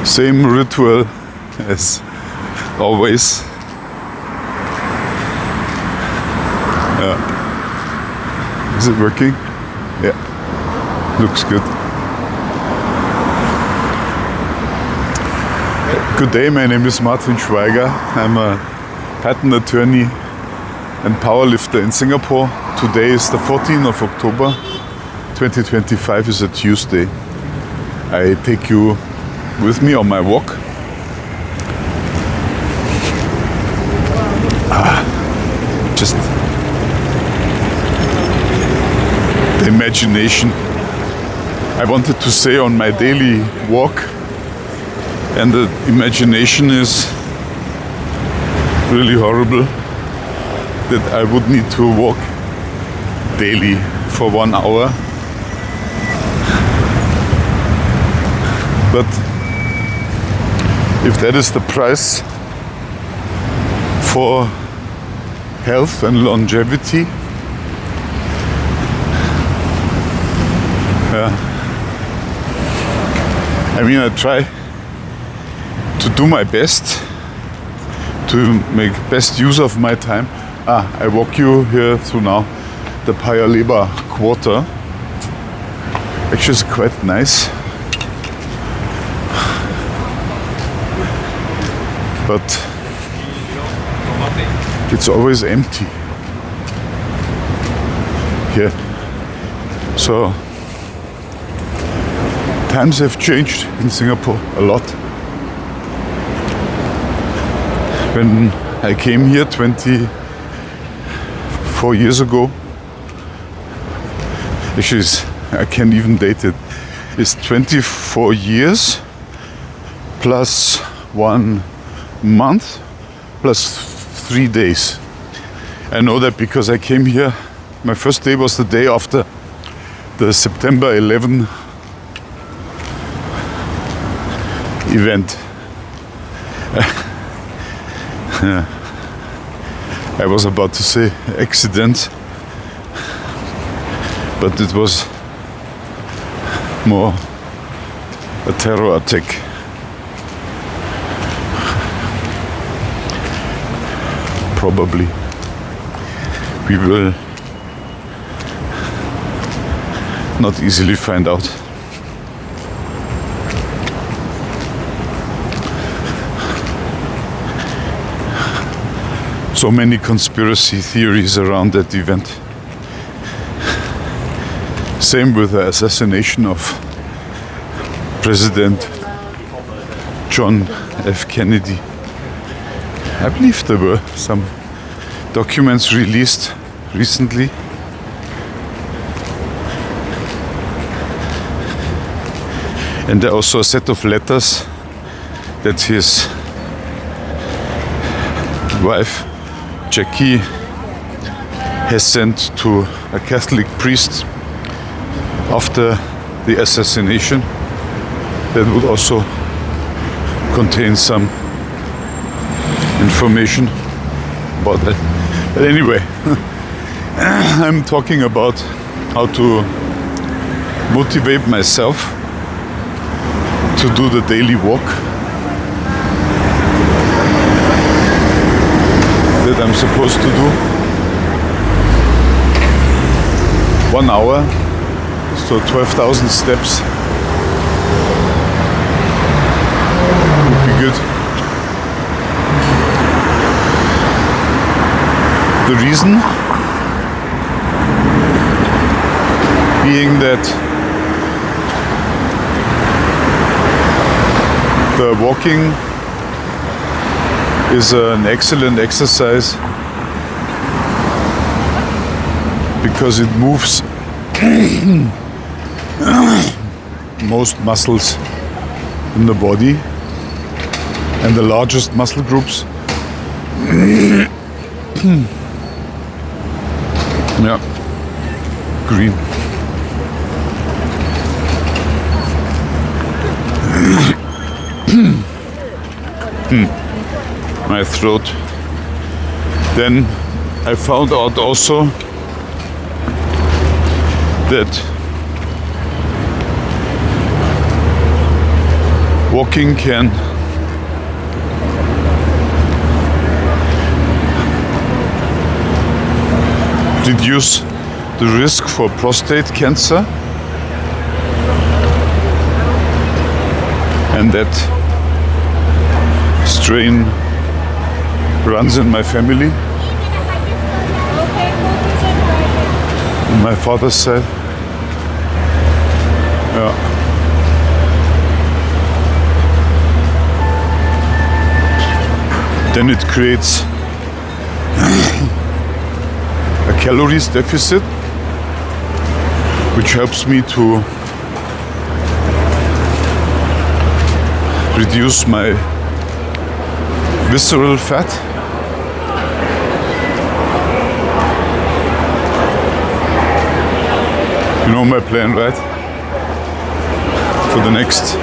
Same ritual as always. Is it working? Yeah, looks good. Good day, my name is Martin Schweiger. I'm a patent attorney and powerlifter in Singapore. Today is the 14th of October, 2025 is a Tuesday. I take you with me on my walk. Just the imagination. I wanted to say on my daily walk, and the imagination is really horrible that I would need to walk daily for 1 hour. But if that is the price for health and longevity, I mean, I try to do my best to make best use of my time. I walk you here through now the Paya Lebar quarter. Actually, it's quite nice, but it's always empty here. So times have changed in Singapore a lot. When I came here 24 years ago, actually I can't even date it, it's 24 years plus 1 month plus 3 days. I know that because I came here, my first day was the day after the September 11 event. I was about to say accident, but it was more a terror attack. Probably. We will not easily find out. So many conspiracy theories around that event. Same with the assassination of President John F. Kennedy. I believe there were some documents released recently. And there are also a set of letters that his wife Jackie has sent to a Catholic priest after the assassination that would also contain some information about that. But anyway, I'm talking about how to motivate myself to do the daily walk that I'm supposed to do. 1 hour, so 12,000 steps would be good. The reason being that the walking is an excellent exercise because it moves most muscles in the body and the largest muscle groups. Yeah, green. My throat. Then I found out also that walking can reduce the risk for prostate cancer, and that strain runs in my family. On my father's side. Yeah. Then it creates a calories deficit, which helps me to reduce my visceral fat. You know my plan, right? For the next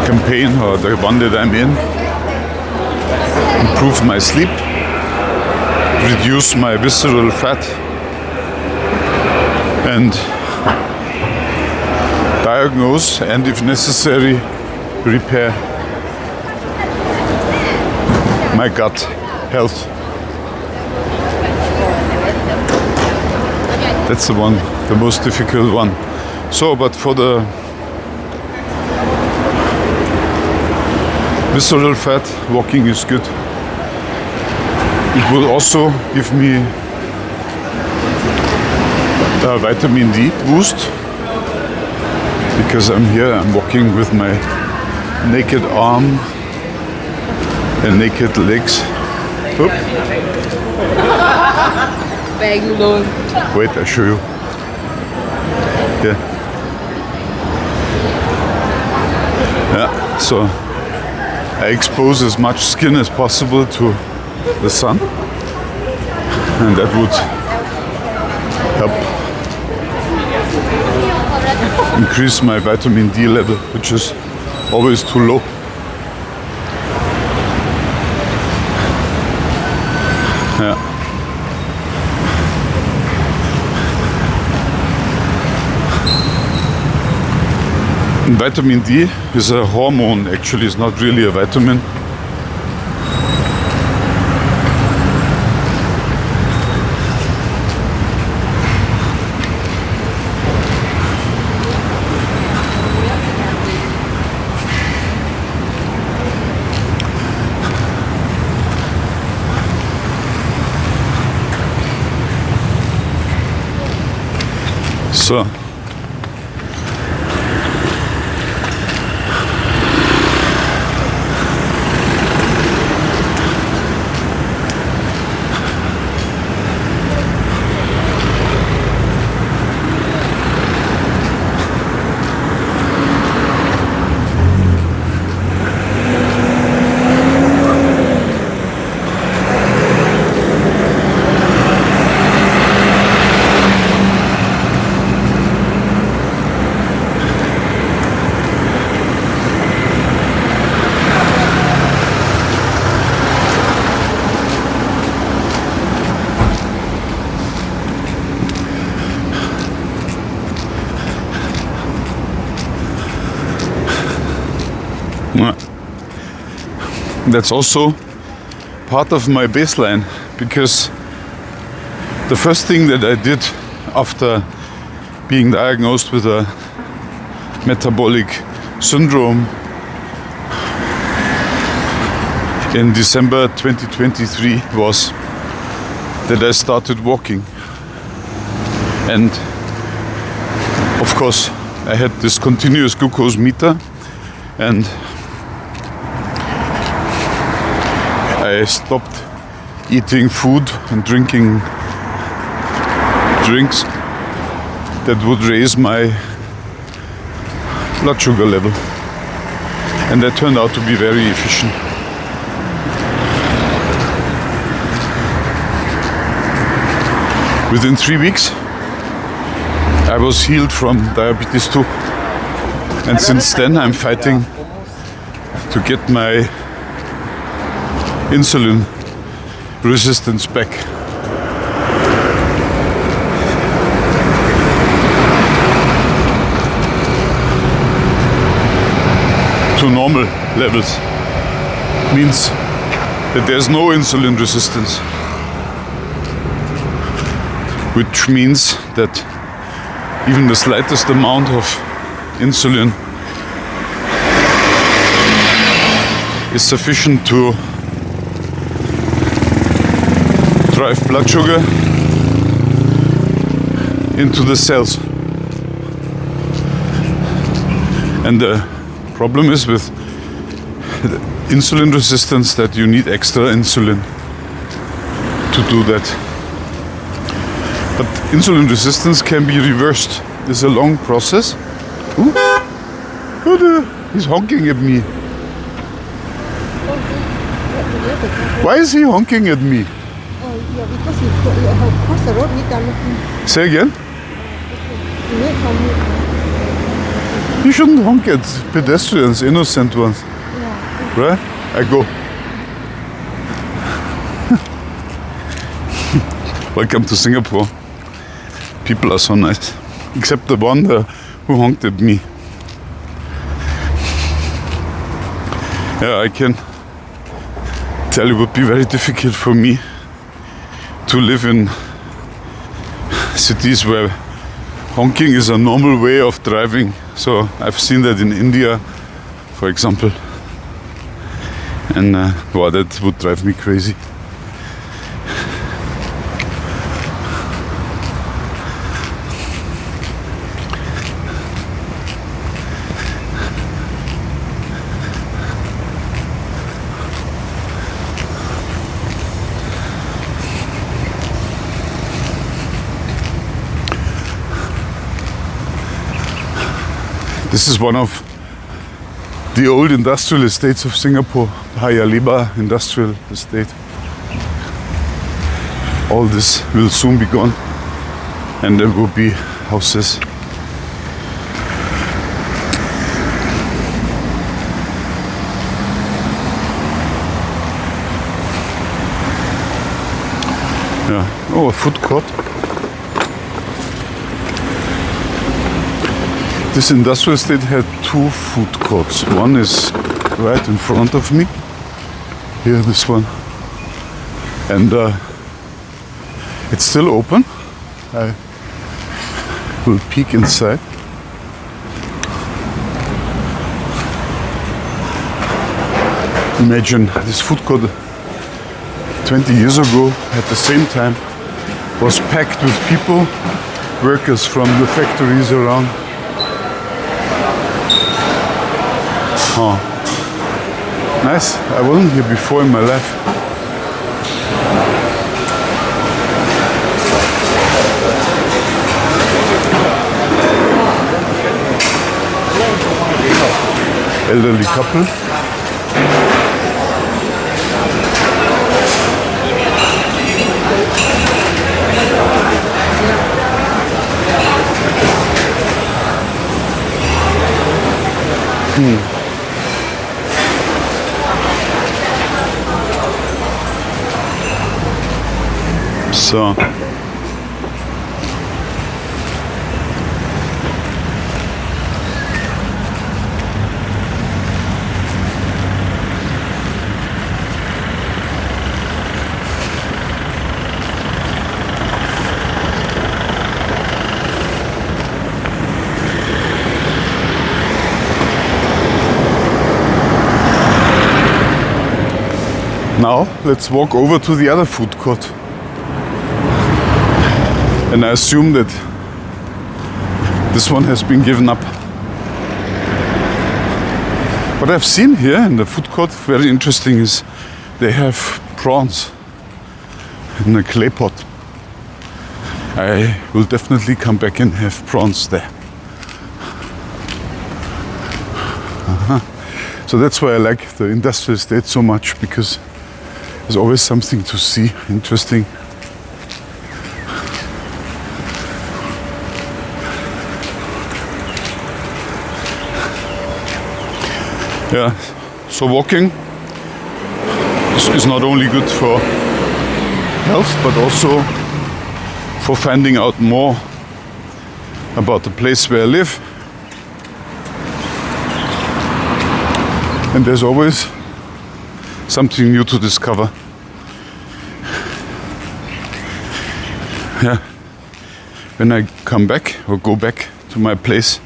campaign, or the one that I'm in. Improve my sleep, reduce my visceral fat, and diagnose, and if necessary, repair my gut health. That's the most difficult one. So, but for the visceral fat, walking is good. It will also give me a vitamin D boost, because I'm walking with my naked arm and naked legs. Oop. Wait, I'll show you. Yeah. Yeah, so I expose as much skin as possible to the sun, and that would help increase my vitamin D level, which is always too low. Yeah. And vitamin D is a hormone, actually. It's not really a vitamin. So that's also part of my baseline, because the first thing that I did after being diagnosed with a metabolic syndrome in December 2023 was that I started walking. And of course I had this continuous glucose meter, and I stopped eating food and drinking drinks that would raise my blood sugar level, and that turned out to be very efficient. Within 3 weeks I was healed from diabetes 2, and since then I'm fighting to get my insulin resistance back. to normal levels. Means that there's no insulin resistance, which means that even the slightest amount of insulin is sufficient to drive blood sugar into the cells. And the problem is with insulin resistance that you need extra insulin to do that. But insulin resistance can be reversed. It's a long process. Ooh. He's honking at me. Why is he honking at me? Yeah, because you have crossed the road without looking. Say again? Wait for me. You shouldn't honk at pedestrians, innocent ones. Yeah. Right? I go. Welcome to Singapore. People are so nice. Except the one who honked at me. Yeah, I can tell it would be very difficult for me to live in cities where honking is a normal way of driving. So I've seen that in India, for example. And wow, that would drive me crazy. This is one of the old industrial estates of Singapore, Paya Lebar Industrial Estate. All this will soon be gone, and there will be houses. Yeah. Oh, a food court. This industrial estate had two food courts. One is right in front of me. Here, this one. And it's still open. I will peek inside. Imagine this food court 20 years ago at the same time was packed with people, workers from the factories around. Oh, nice. I wasn't here before in my life. Elderly couple. So now let's walk over to the other food court. And I assume that this one has been given up. What I've seen here in the food court, very interesting, is they have prawns in a clay pot. I will definitely come back and have prawns there. So that's why I like the industrial estate so much, because there's always something to see, interesting. Yeah, so walking is not only good for health, but also for finding out more about the place where I live. And there's always something new to discover. Yeah. When I come back or go back to my place,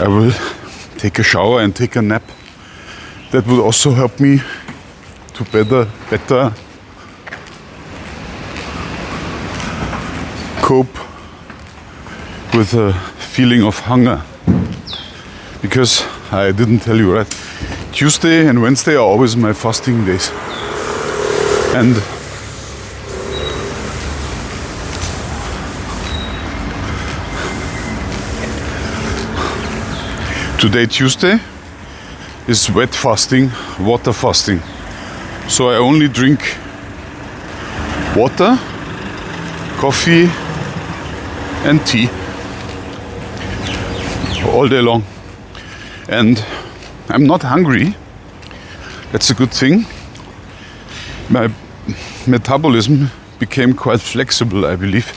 I will take a shower and take a nap. That will also help me to better cope with a feeling of hunger. Because I didn't tell you, right? Tuesday and Wednesday are always my fasting days. And today, Tuesday, is wet fasting, water fasting. So I only drink water, coffee and tea all day long. And I'm not hungry. That's a good thing. My metabolism became quite flexible, I believe.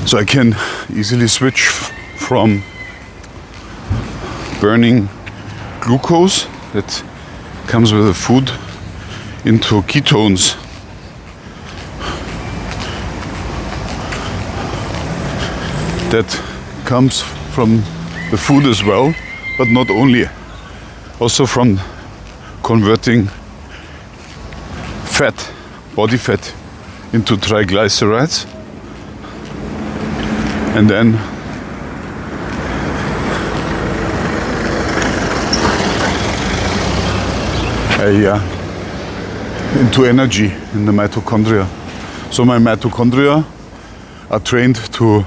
So I can easily switch from burning glucose that comes with the food into ketones. That comes from the food as well, but not only. Also from converting fat, body fat, into triglycerides. And then into energy in the mitochondria. So my mitochondria are trained to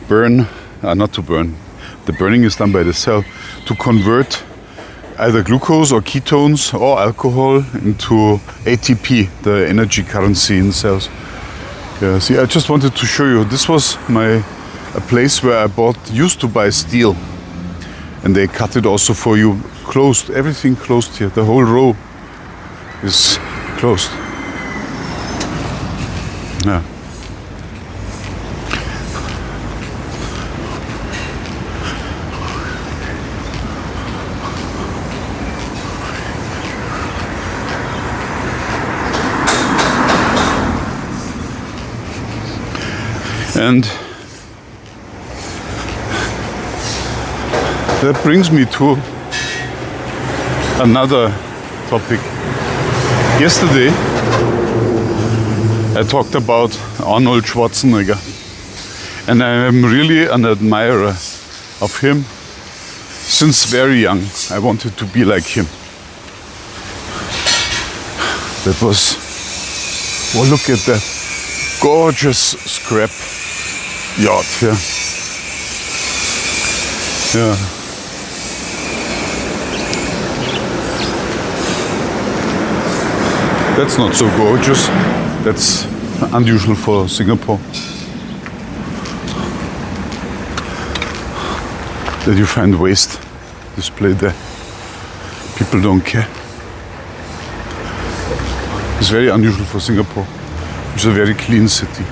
burn, not to burn, the burning is done by the cell, to convert either glucose or ketones or alcohol into ATP, the energy currency in cells. Yeah, see, I just wanted to show you, this was a place where I used to buy steel. And they cut it also for you, closed, everything closed here. The whole row is closed. Yeah. And that brings me to another topic. Yesterday I talked about Arnold Schwarzenegger, and I am really an admirer of him. Since very young I wanted to be like him. That was, well, look at that gorgeous scrap yacht here. Yeah. That's not so gorgeous. That's unusual for Singapore. That you find waste displayed there. People don't care. It's very unusual for Singapore. It's a very clean city.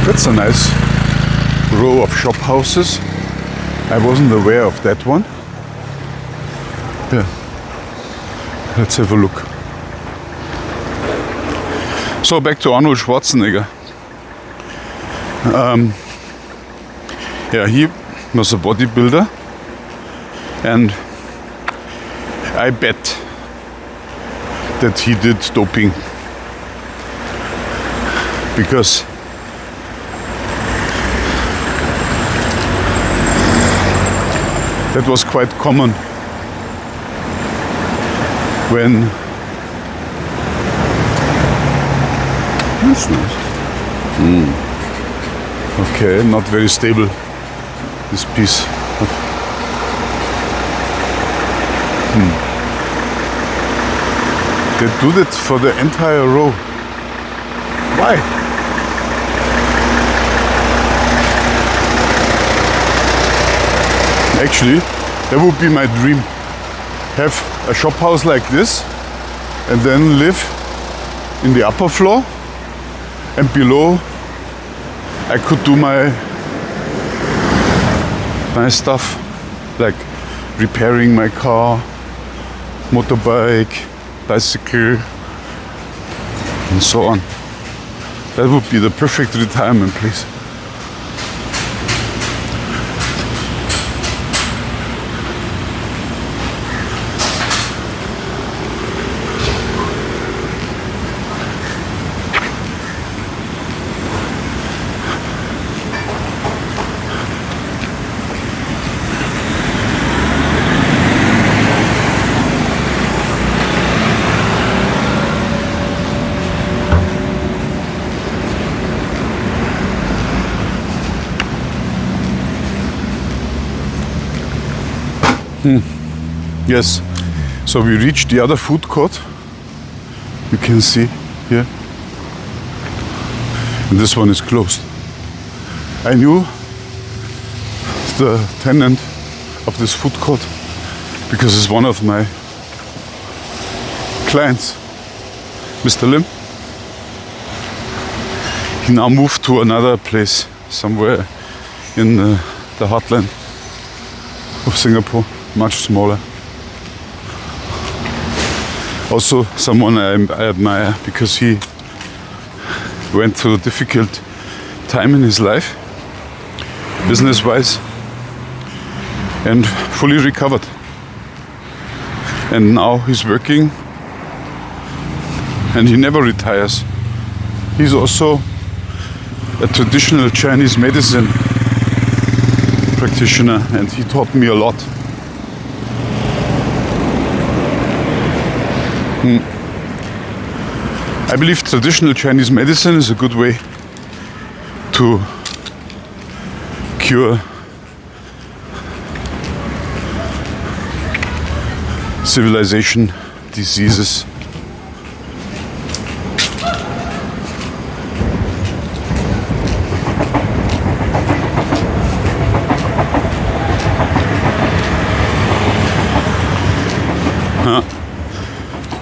That's a nice row of shop houses. I wasn't aware of that one. Yeah. Let's have a look. So back to Arnold Schwarzenegger. Yeah, he was a bodybuilder, and I bet that he did doping, because that was quite common when that's nice. Okay, not very stable, this piece. They do that for the entire row. Why? Actually, that would be my dream. Have a shop house like this and then live in the upper floor, and below I could do my stuff. like repairing my car, motorbike, bicycle, and so on. That would be the perfect retirement place. Yes, so we reached the other food court. You can see here. And this one is closed. I knew the tenant of this food court because it's one of my clients, Mr. Lim. He now moved to another place somewhere in the heartland of Singapore, much smaller. Also someone I admire because he went through a difficult time in his life, business-wise, and fully recovered. And now he's working and he never retires. He's also a traditional Chinese medicine practitioner and he taught me a lot. I believe traditional Chinese medicine is a good way to cure civilization diseases.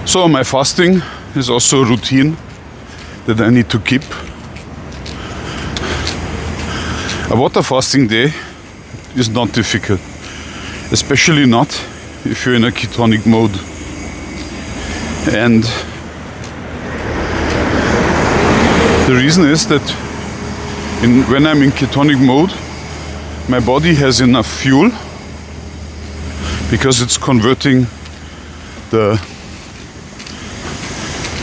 So my fasting is also a routine that I need to keep. A water fasting day is not difficult, especially not if you're in a ketonic mode. And the reason is that when I'm in ketonic mode, my body has enough fuel because it's converting the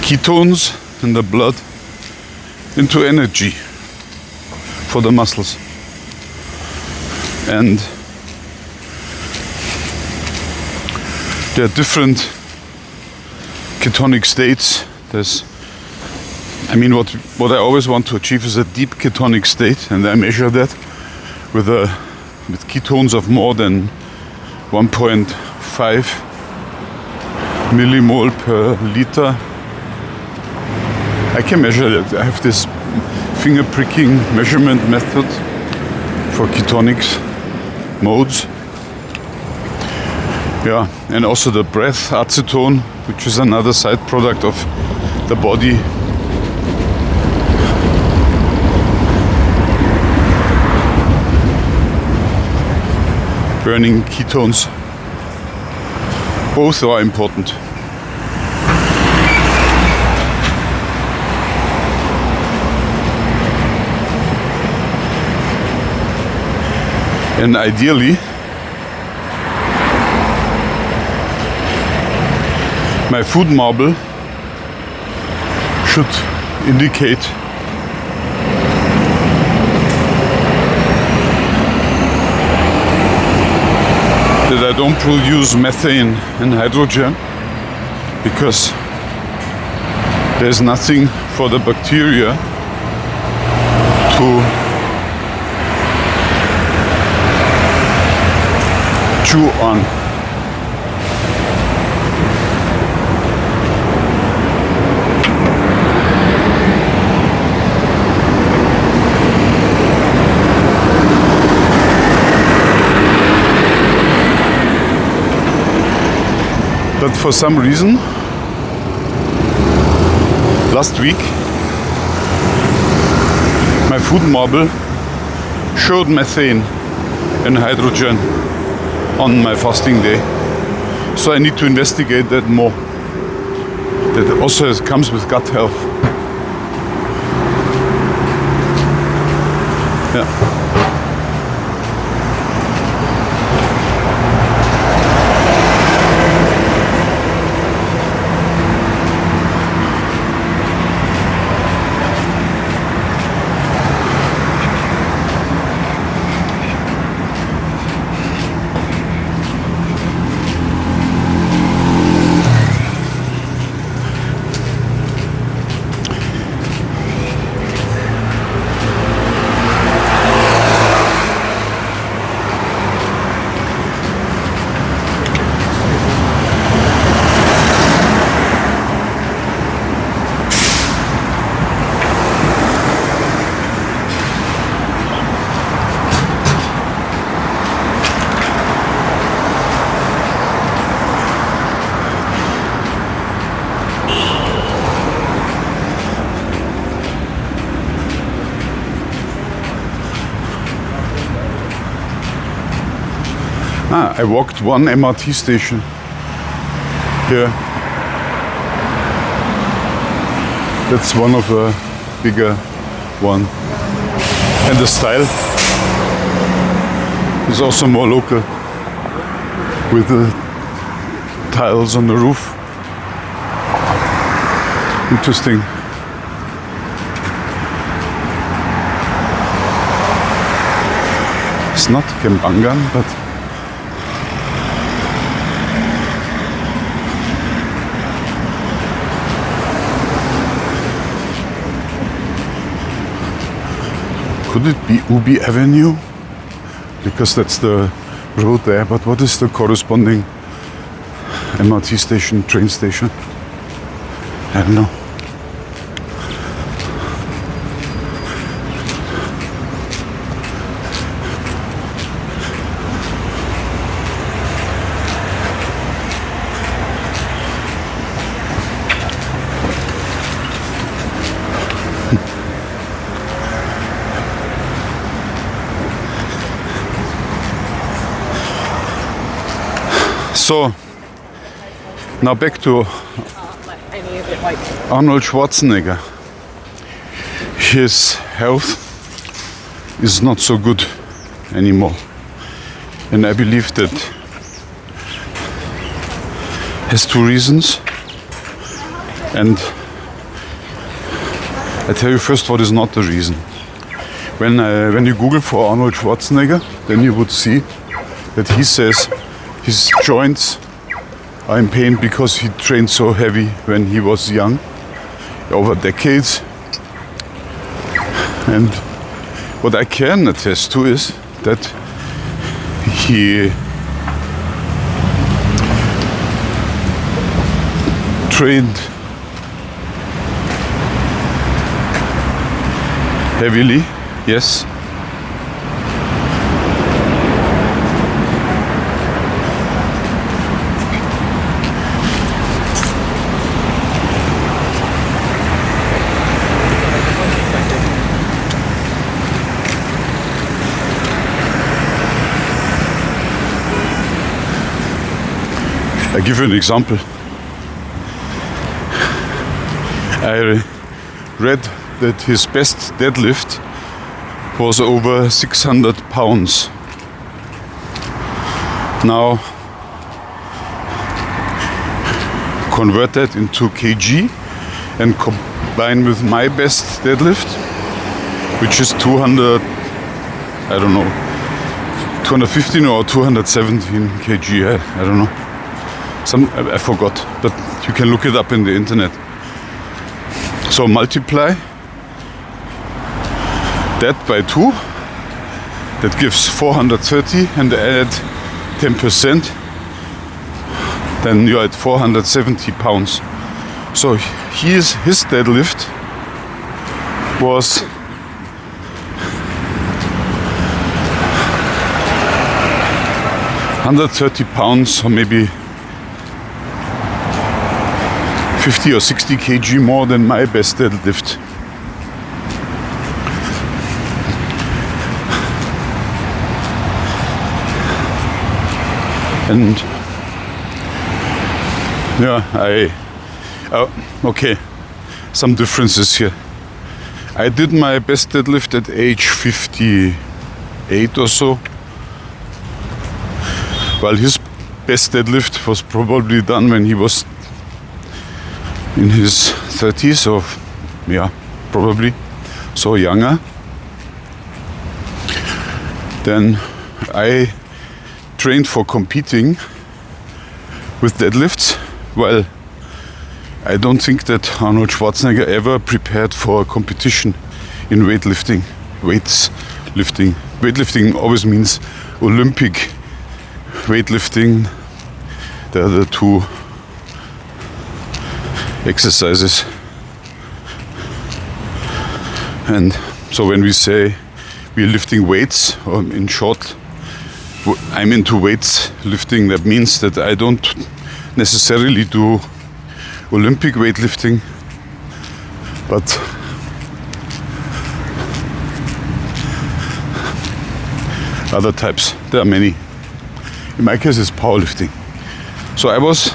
ketones in the blood into energy for the muscles. And there are different ketonic states. What I always want to achieve is a deep ketonic state, and I measure that with ketones of more than 1.5 millimole per liter. I can measure that. I have this finger pricking measurement method for ketonics modes. Yeah, and also the breath acetone, which is another side product of the body. Burning ketones. Both are important. And ideally, my food marble should indicate that I don't produce methane and hydrogen, because there's nothing for the bacteria to chew on. But for some reason, last week, my food marble showed methane and hydrogen. on my fasting day. So I need to investigate that more. That also comes with gut health. Yeah. I walked one MRT station here. That's one of the bigger one. And the style is also more local with the tiles on the roof. Interesting. It's not Kembangan, but could it be Ubi Avenue? Because that's the road there, but what is the corresponding MRT station, train station? I don't know. So, now back to Arnold Schwarzenegger. His health is not so good anymore. And I believe that has two reasons. And I tell you first what is not the reason. When you Google for Arnold Schwarzenegger, then you would see that he says his joints are in pain because he trained so heavy when he was young, over decades. And what I can attest to is that he trained heavily, yes. I give you an example. I read that his best deadlift was over 600 pounds. Now, convert that into kg and combine with my best deadlift, which is 200, I don't know, 215 or 217 kg, I don't know. I forgot, but you can look it up in the internet. So multiply that by 2, that gives 430, and add 10%, then you're at 470 pounds. So his deadlift was 130 pounds, or maybe 50 or 60 kg more than my best deadlift. And yeah, okay, some differences here. I did my best deadlift at age 58 or so, while his best deadlift was probably done when he was in his 30s, or yeah, probably so younger. Then I trained for competing with deadlifts. Well, I don't think that Arnold Schwarzenegger ever prepared for a competition in weightlifting. Weightlifting always means Olympic weightlifting. They are the two exercises. And so when we say we're lifting weights, or in short, I'm into weights lifting, that means that I don't necessarily do Olympic weightlifting, but other types. There are many. In my case, it's powerlifting. So I was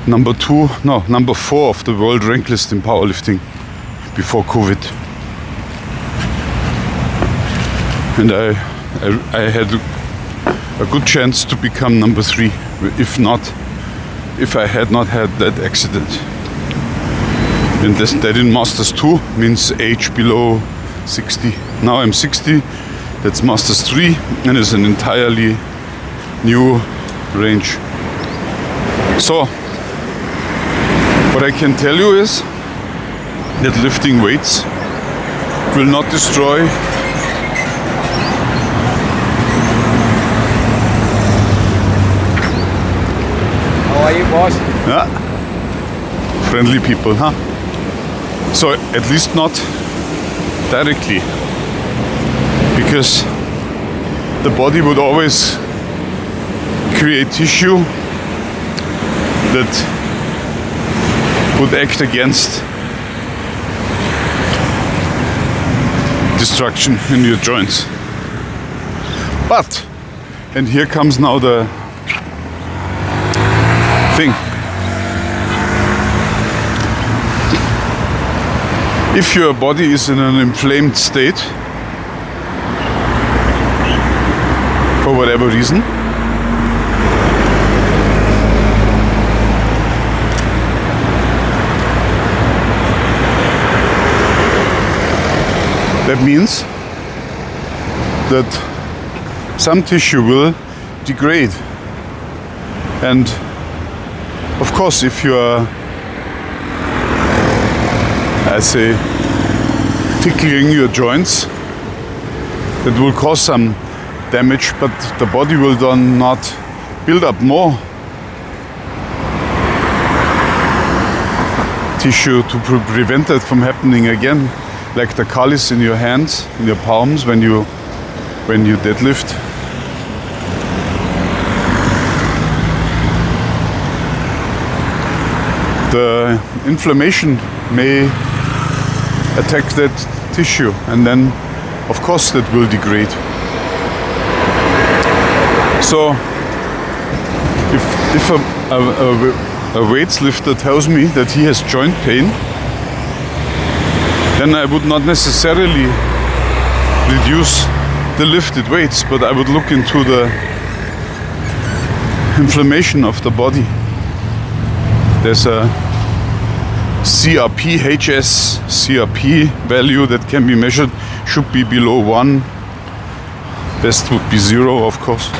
number 4 of the world rank list in powerlifting before COVID. And I had a good chance to become number 3, if I had not had that accident. And that in Masters 2 means age below 60. Now I'm 60, that's Masters 3, and it's an entirely new range. So, what I can tell you is that lifting weights will not destroy How are you, boss? Yeah. Friendly people, huh? So at least not directly, because the body would always create tissue that would act against destruction in your joints. But, and here comes now the thing. If your body is in an inflamed state, for whatever reason, that means that some tissue will degrade. And of course, if you are, I say, tickling your joints, that will cause some damage, but the body will then not build up more tissue to prevent that from happening again, like the callus in your hands, in your palms when you deadlift. The inflammation may attack that tissue, and then of course that will degrade. So if a weightlifter tells me that he has joint pain, then I would not necessarily reduce the lifted weights, but I would look into the inflammation of the body. There's a CRP value that can be measured, should be below 1. Best would be 0, of course.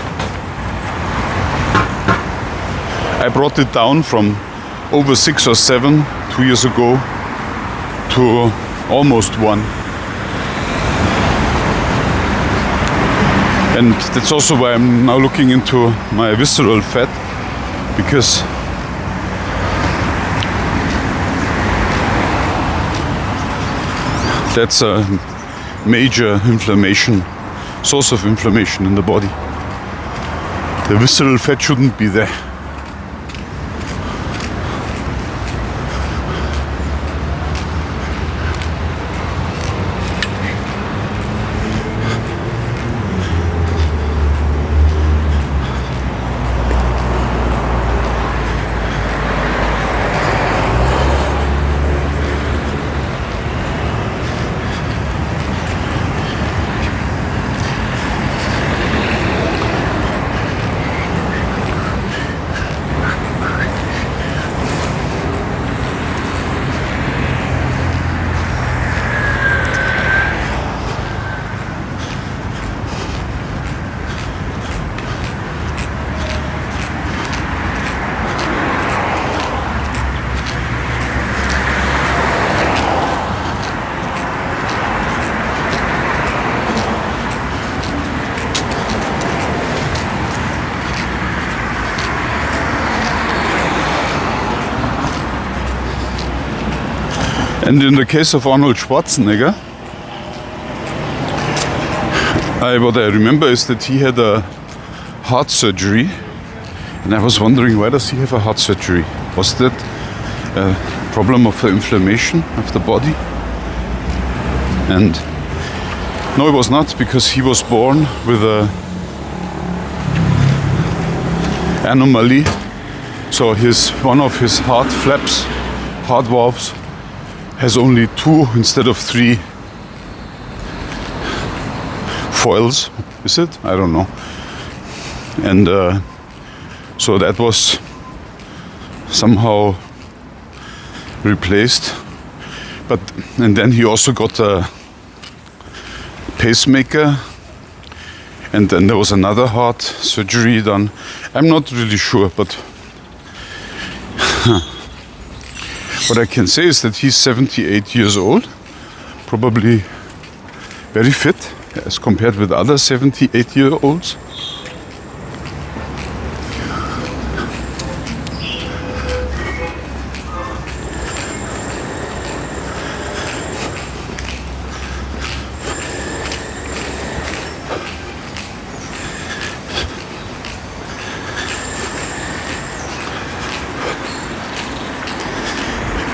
I brought it down from over 6 or 7 2 years ago to almost 1. And that's also why I'm now looking into my visceral fat, because that's a major inflammation, source of inflammation in the body. The visceral fat shouldn't be there. And in the case of Arnold Schwarzenegger, what I remember is that he had a heart surgery, and I was wondering, why does he have a heart surgery? Was that a problem of the inflammation of the body? And no, it was not, because he was born with a anomaly. So one of his heart flaps, heart valves, has only 2 instead of 3 foils. Is it? I don't know. And so that was somehow replaced. And then he also got a pacemaker, and then there was another heart surgery done. I'm not really sure, but what I can say is that he's 78 years old, probably very fit as compared with other 78-year-olds.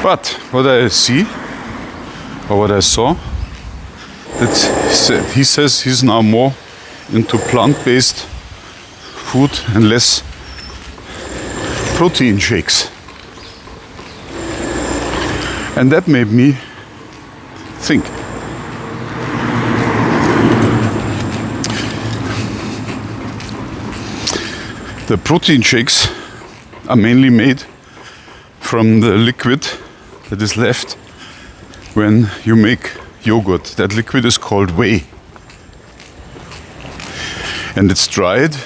But what I see, or what I saw, that he says he's now more into plant-based food and less protein shakes. And that made me think. The protein shakes are mainly made from the liquid that is left when you make yogurt. That liquid is called whey. And it's dried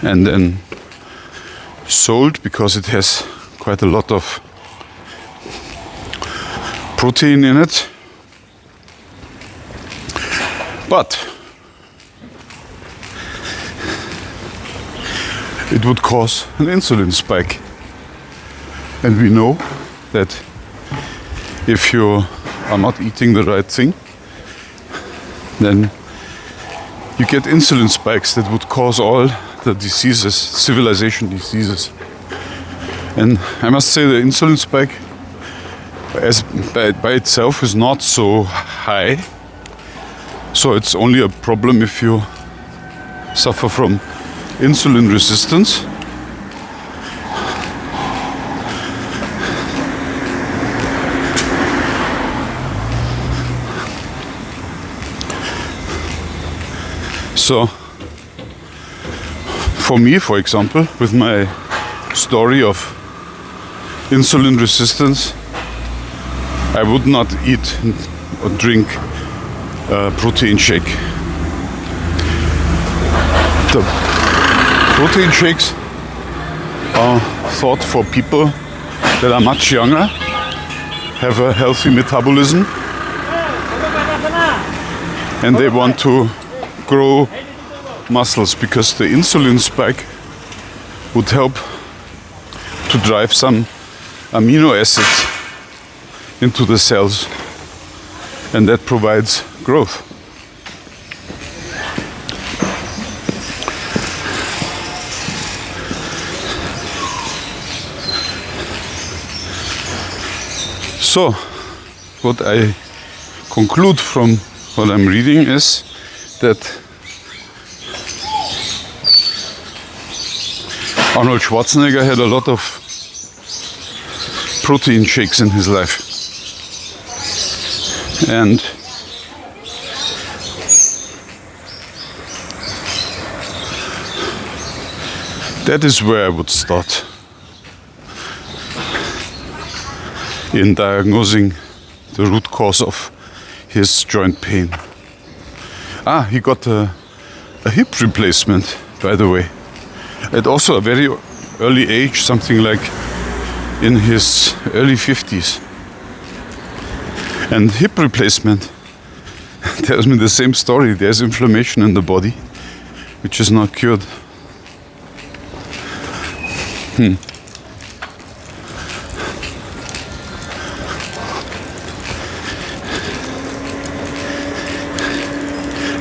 and then sold because it has quite a lot of protein in it. But it would cause an insulin spike. And we know that if you are not eating the right thing, then you get insulin spikes that would cause all the diseases, civilization diseases. And I must say the insulin spike by itself is not so high. So it's only a problem if you suffer from insulin resistance. So, for me, for example, with my story of insulin resistance, I would not eat or drink a protein shake. The protein shakes are thought for people that are much younger, have a healthy metabolism, and they want to grow muscles, because the insulin spike would help to drive some amino acids into the cells, and that provides growth. So, what I conclude from what I'm reading is that Arnold Schwarzenegger had a lot of protein shakes in his life. And that is where I would start in diagnosing the root cause of his joint pain. He got a hip replacement, by the way, at also a very early age, something like in his early 50s. And hip replacement tells me the same story. There's inflammation in the body, which is not cured.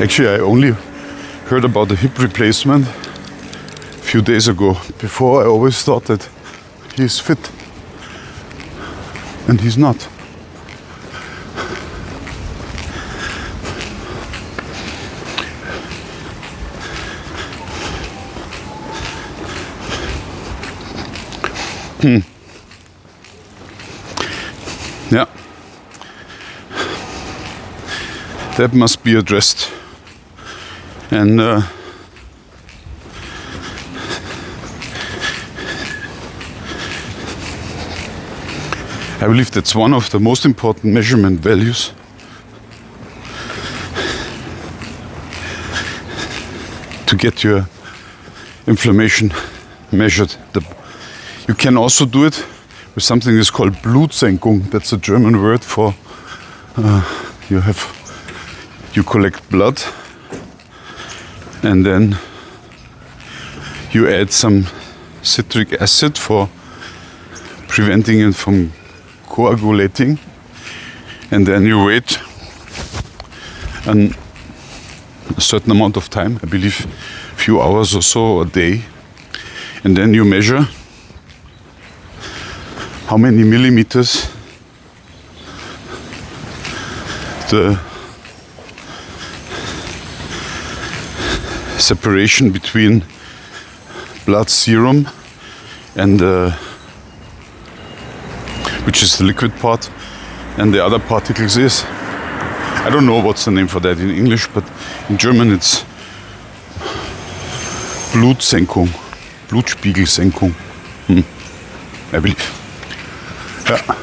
Actually, I only heard about the hip replacement a few days ago. Before, I always thought that he's fit, and he's not. Yeah. That must be addressed. And I believe that's one of the most important measurement values. To get your inflammation measured. You can also do it with something that's called Blutsenkung. That's a German word for you collect blood and then you add some citric acid for preventing it from coagulating, and then you wait a certain amount of time, I believe a few hours or so, a day, and then you measure how many millimeters the separation between blood serum and which is the liquid part, and the other particles is. I don't know what's the name for that in English, but in German it's Blutsenkung, Blutspiegelsenkung, I believe. Yeah.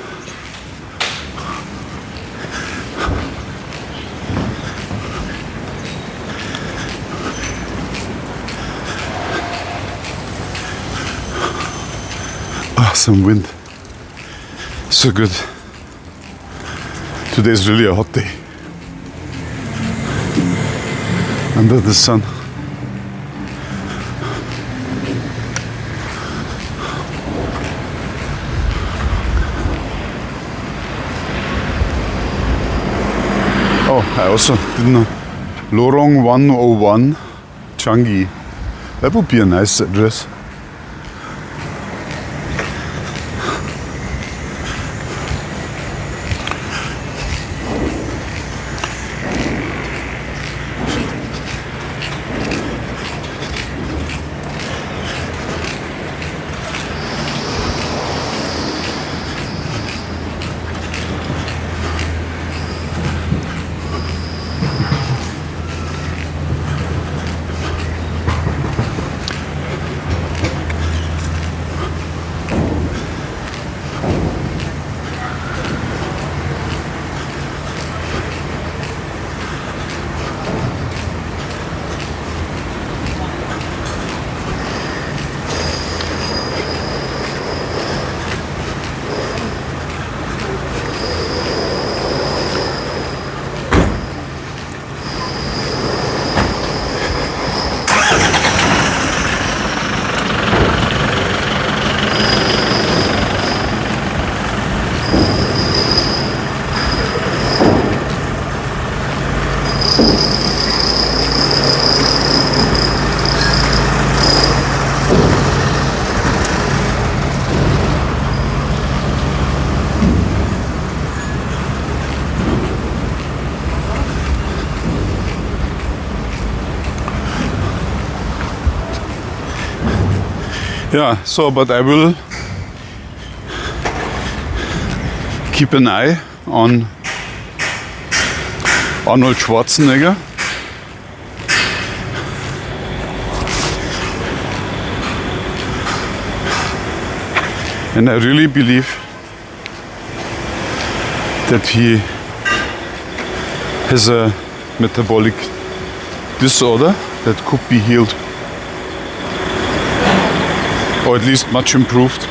Some wind. So good. Today's really a hot day. Under the sun. Oh, I also didn't know. Lorong 101, Changi. That would be a nice address. Yeah, so, but I will keep an eye on Arnold Schwarzenegger. And I really believe that he has a metabolic disorder that could be healed, or at least much improved.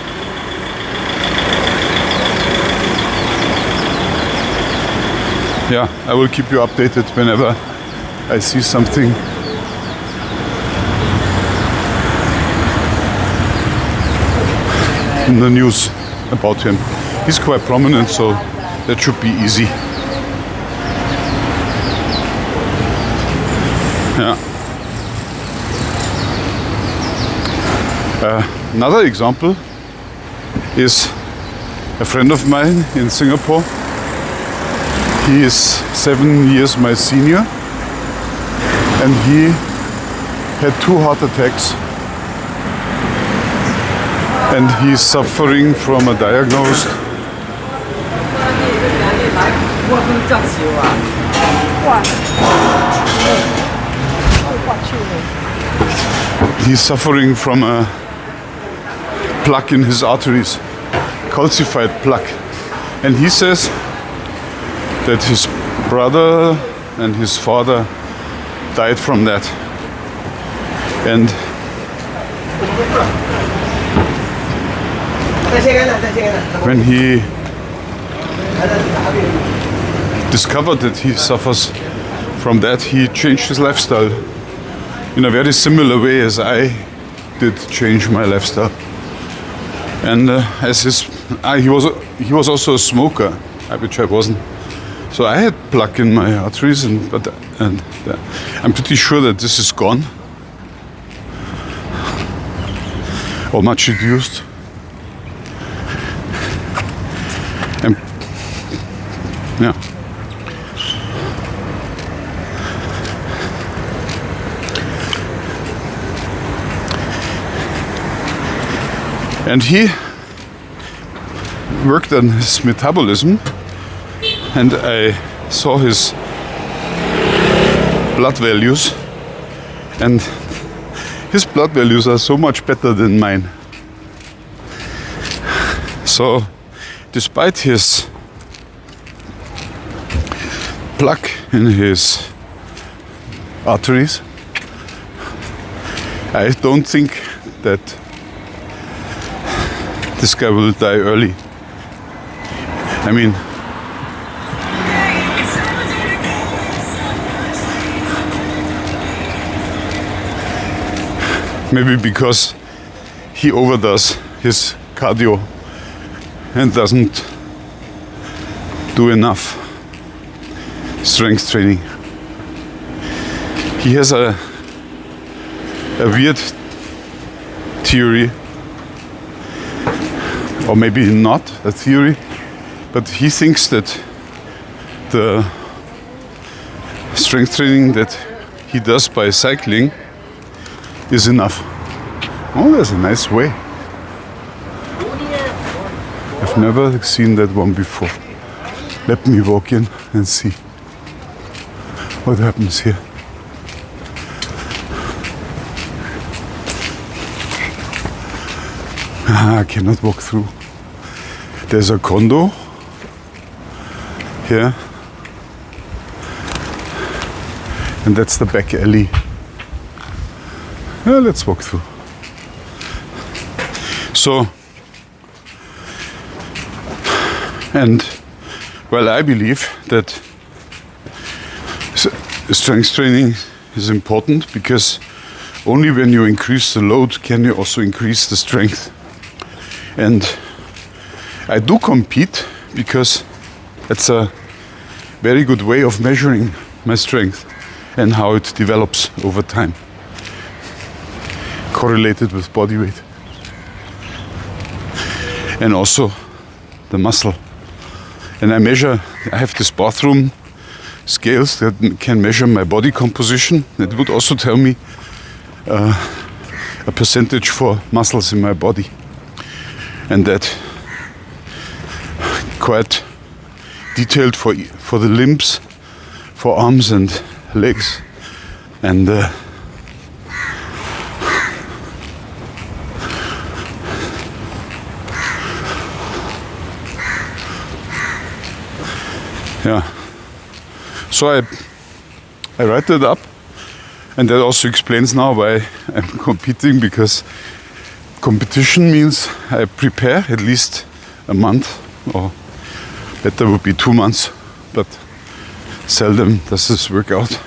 Yeah, I will keep you updated whenever I see something. In the news about him. He's quite prominent, so that should be easy. Yeah. Another example is a friend of mine in Singapore. He is 7 years my senior, and he had 2 heart attacks, and he's suffering from a diagnosed he's suffering from a plaque in his arteries, calcified plaque. And he says that his brother and his father died from that. And when he discovered that he suffers from that, he changed his lifestyle in a very similar way as I did change my lifestyle. And he was also a smoker, which I wasn't. So I had plaque in my arteries, and I'm pretty sure that this is gone or much reduced. And yeah. And he worked on his metabolism, and I saw his blood values, and his blood values are so much better than mine. So despite his plaque in his arteries, I don't think that this guy will die early. I mean, maybe because he overdoes his cardio and doesn't do enough strength training. He has a weird theory, or maybe not a theory, but he thinks that the strength training that he does by cycling is enough. Oh, there's a nice way. I've never seen that one before. Let me walk in and see what happens here. I cannot walk through. There's a condo here, and that's the back alley. Let's walk through. So, and well, I believe that strength training is important, because only when you increase the load can you also increase the strength. And I do compete because it's a very good way of measuring my strength and how it develops over time, correlated with body weight and also the muscle. And I have this bathroom scales that can measure my body composition. It would also tell me a percentage for muscles in my body, and that quite detailed for the limbs, for arms and legs, and yeah. So I write that up, and that also explains now why I'm competing, because competition means I prepare at least a month, or better would be 2 months, but seldom does this work out.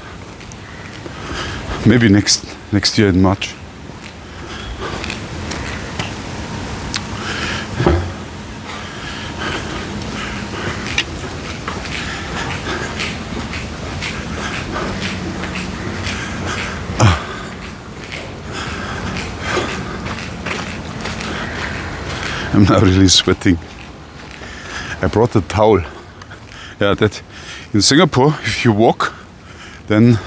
Maybe next year in March. I'm now really sweating. I brought a towel. Yeah, that in Singapore, if you walk, then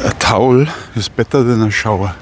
a towel is better than a shower.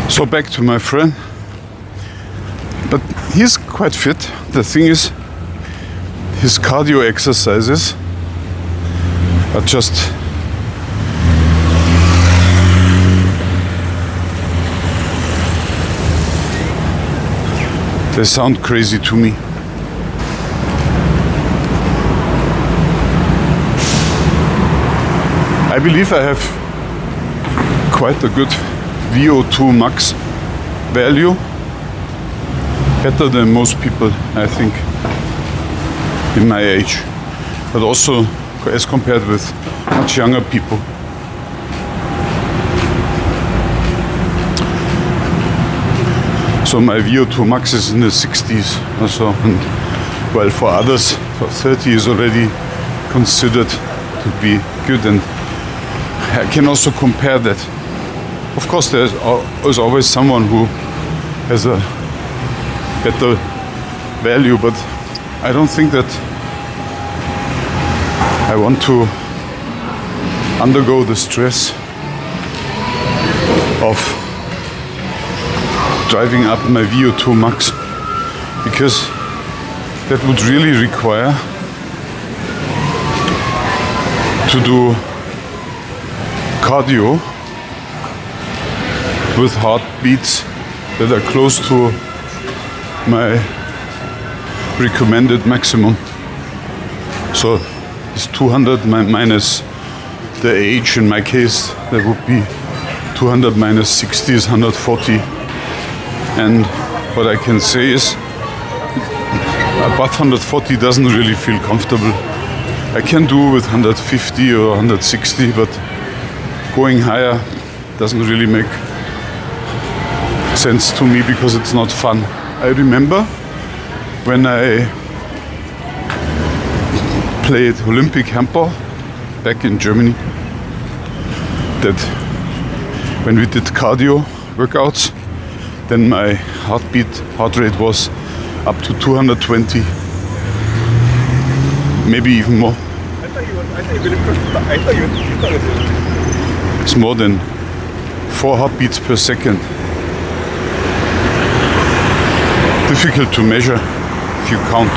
So back to my friend, but he's quite fit. The thing is, his cardio exercises are just they sound crazy to me. I believe I have quite a good VO2 max value, better than most people, I think, in my age, but also as compared with much younger people. So my VO2 max is in the 60s or so, and while for others, 30 is already considered to be good, and I can also compare that. Of course, there's always someone who has a better value, but I don't think that I want to undergo the stress of driving up my VO2 max, because that would really require to do cardio with heartbeats that are close to my recommended maximum. So it's 200 minus the age. In my case, that would be 200 minus 60 is 140. And what I can say is, above 140 doesn't really feel comfortable. I can do with 150 or 160, but going higher doesn't really make sense to me because it's not fun. I remember when I played Olympic handball back in Germany, that when we did cardio workouts, then my heart rate was up to 220, maybe even more. It's more than 4 heartbeats per second. Difficult to measure if you count.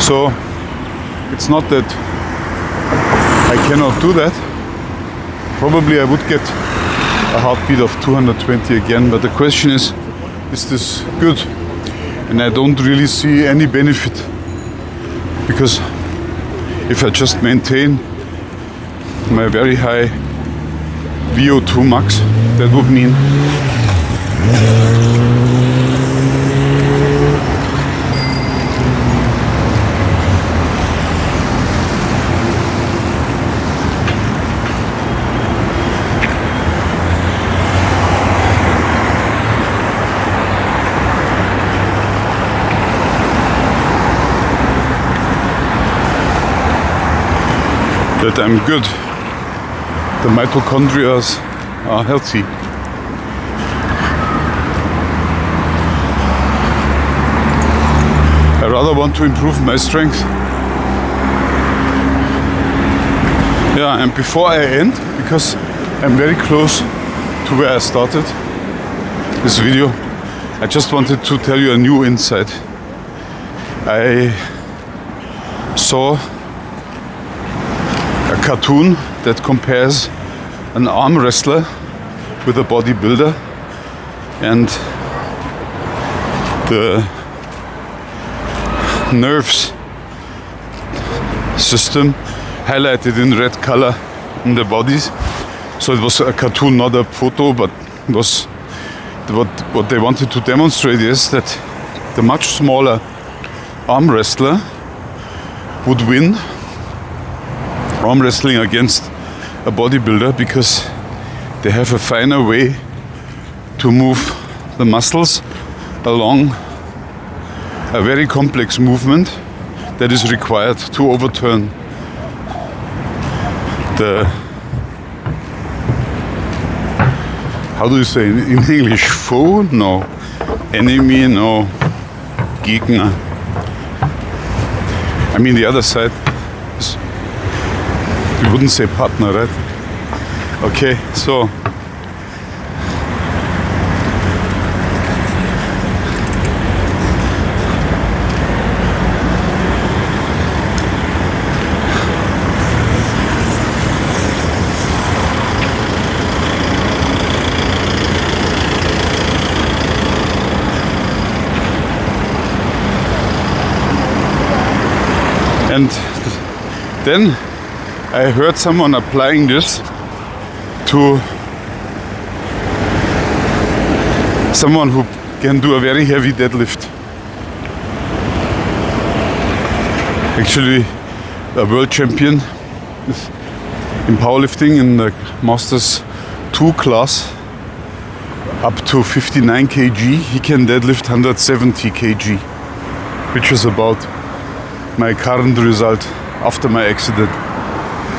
So it's not that I cannot do that. Probably I would get a heartbeat of 220 again, but the question is this good? And I don't really see any benefit, because if I just maintain my very high VO2 max, that would mean that I'm good. The mitochondria are healthy. I rather want to improve my strength. Yeah, and before I end, because I'm very close to where I started this video, I just wanted to tell you a new insight. I saw a cartoon that compares an arm wrestler with a bodybuilder, and the nerves system highlighted in red color in the bodies. So it was a cartoon, not a photo, but it was what they wanted to demonstrate is that the much smaller arm wrestler would win arm wrestling against a bodybuilder, because they have a finer way to move the muscles along a very complex movement that is required to overturn the, how do you say in English, foe? No. Enemy? No. Gegner. I mean the other side. You wouldn't say partner, right? Okay, so and then I heard someone applying this to someone who can do a very heavy deadlift. Actually, a world champion in powerlifting in the Masters 2 class, up to 59 kg, he can deadlift 170 kg, which is about my current result after my accident.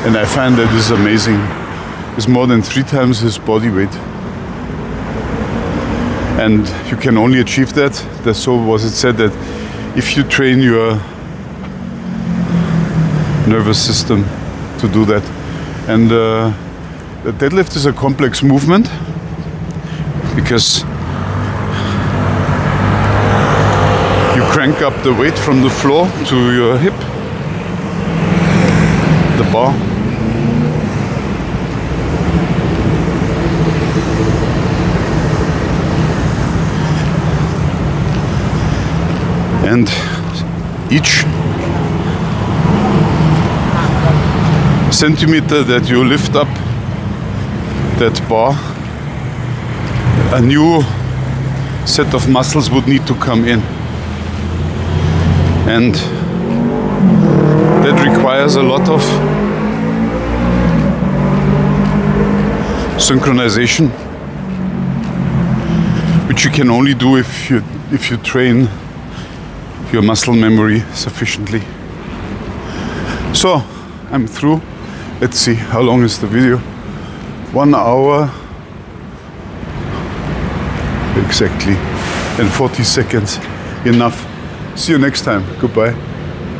And I find that is amazing. It's more than 3 times his body weight. And you can only achieve that. So was it said that if you train your nervous system to do that. And the deadlift is a complex movement, because you crank up the weight from the floor to your hip, the bar. And each centimeter that you lift up that bar, a new set of muscles would need to come in. And that requires a lot of synchronization, which you can only do if you train your muscle memory sufficiently. So I'm through. Let's see, how long is the video? 1 hour exactly and 40 seconds. Enough. See you next time. Goodbye.